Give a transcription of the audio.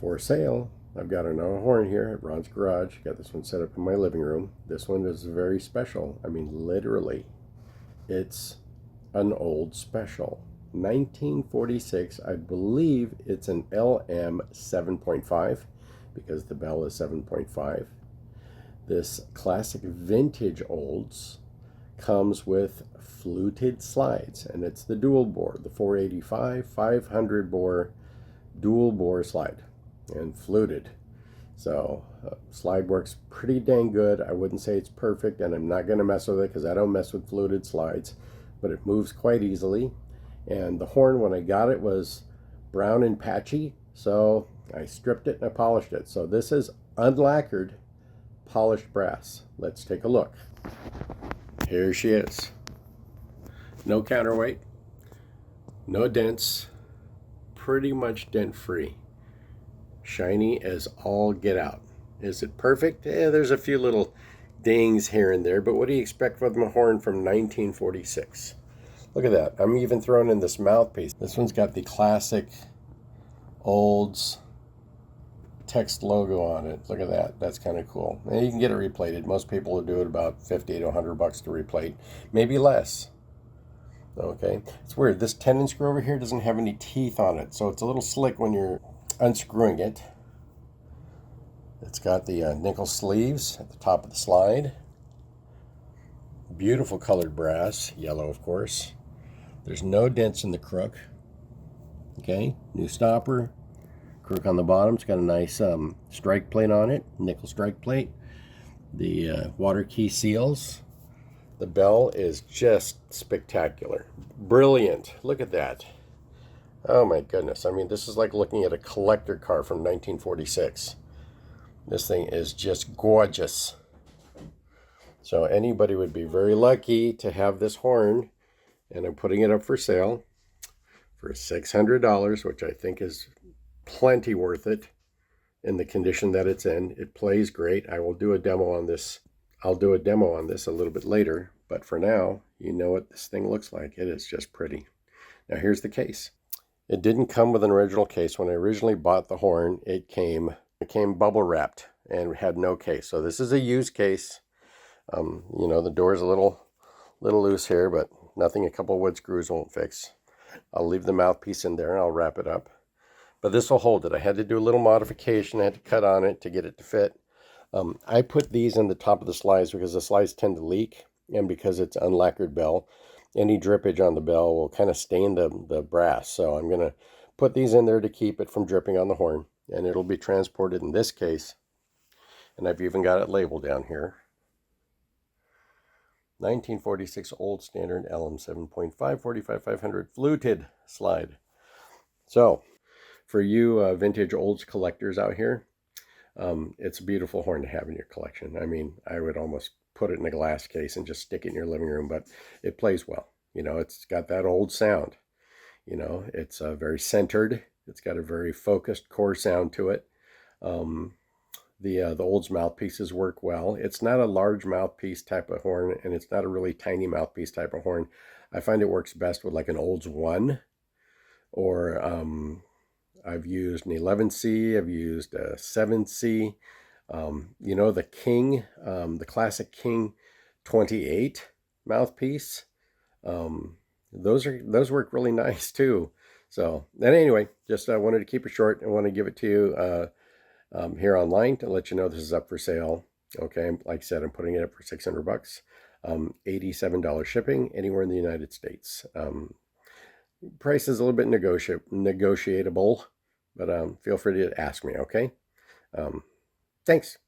For sale, I've got another horn here at Ron's Garage. Got this one set up in my living room. This one is very special. I mean, literally, it's an old special. 1946, I believe it's an LM 7.5 because the bell is 7.5. This classic vintage olds comes with fluted slides, and it's the dual bore, the 485 500 bore dual bore slide and fluted. So slide works pretty dang good. I wouldn't say it's perfect, and I'm not going to mess with it because I don't mess with fluted slides, but it moves quite easily. And the horn, when I got it, was brown and patchy, so I stripped it and I polished it. So this is unlacquered polished brass. Let's take a look. Here she is. No counterweight, no dents, pretty much dent free. Shiny as all get out. Is it perfect? There's a few little dings here and there, but what do you expect from a horn from 1946? Look at that. I'm even throwing in this mouthpiece. This one's got the classic Olds text logo on it. Look at that. That's kind of cool. And you can get it replated. Most people will do it about 50 to 100 bucks to replate. Maybe less. Okay. It's weird. This tenon screw over here doesn't have any teeth on it, so it's a little slick when you're unscrewing it. It's got the nickel sleeves at the top of the slide. Beautiful colored brass. Yellow, of course. There's no dents in the crook. Okay. New stopper. Crook on the bottom. It's got a nice strike plate on it, nickel strike plate. The water key seals. The bell is just spectacular. Brilliant. Look at that. Oh my goodness. I mean, this is like looking at a collector car from 1946. This thing is just gorgeous. So anybody would be very lucky to have this horn, and I'm putting it up for sale for $600, which I think is plenty worth it in the condition that it's in. It plays great. I will do a demo on this. I'll do a demo on this a little bit later, but for now, you know what this thing looks like. It is just pretty. Now here's the case. It didn't come with an original case. When I originally bought the horn, it came bubble wrapped and had no case. So this is a used case. You know, the door's a little loose here, but nothing a couple wood screws won't fix. I'll leave the mouthpiece in there and I'll wrap it up. But this will hold it. I had to do a little modification. I had to cut on it to get it to fit. I put these in the top of the slides because the slides tend to leak, and because it's unlacquered bell, any drippage on the bell will kind of stain the brass. So I'm going to put these in there to keep it from dripping on the horn, and it'll be transported in this case. And I've even got it labeled down here. 1946 Old Standard LM 7.5 45 500 fluted slide. So for you vintage olds collectors out here, it's a beautiful horn to have in your collection. I mean, I would almost put it in a glass case and just stick it in your living room, but it plays well. You know, it's got that old sound. You know, it's very centered. It's got a very focused core sound to it. The Olds mouthpieces work well. It's not a large mouthpiece type of horn, and it's not a really tiny mouthpiece type of horn. I find it works best with like an Olds 1, or I've used an 11C, I've used a 7C. You know, the King, the classic King 28 mouthpiece. Those work really nice too. So, and anyway, just wanted to keep it short. I want to give it to you here online to let you know this is up for sale. Okay, like I said, I'm putting it up for $600. $87 shipping anywhere in the United States. Price is a little bit negotiable, but feel free to ask me, okay? Thanks.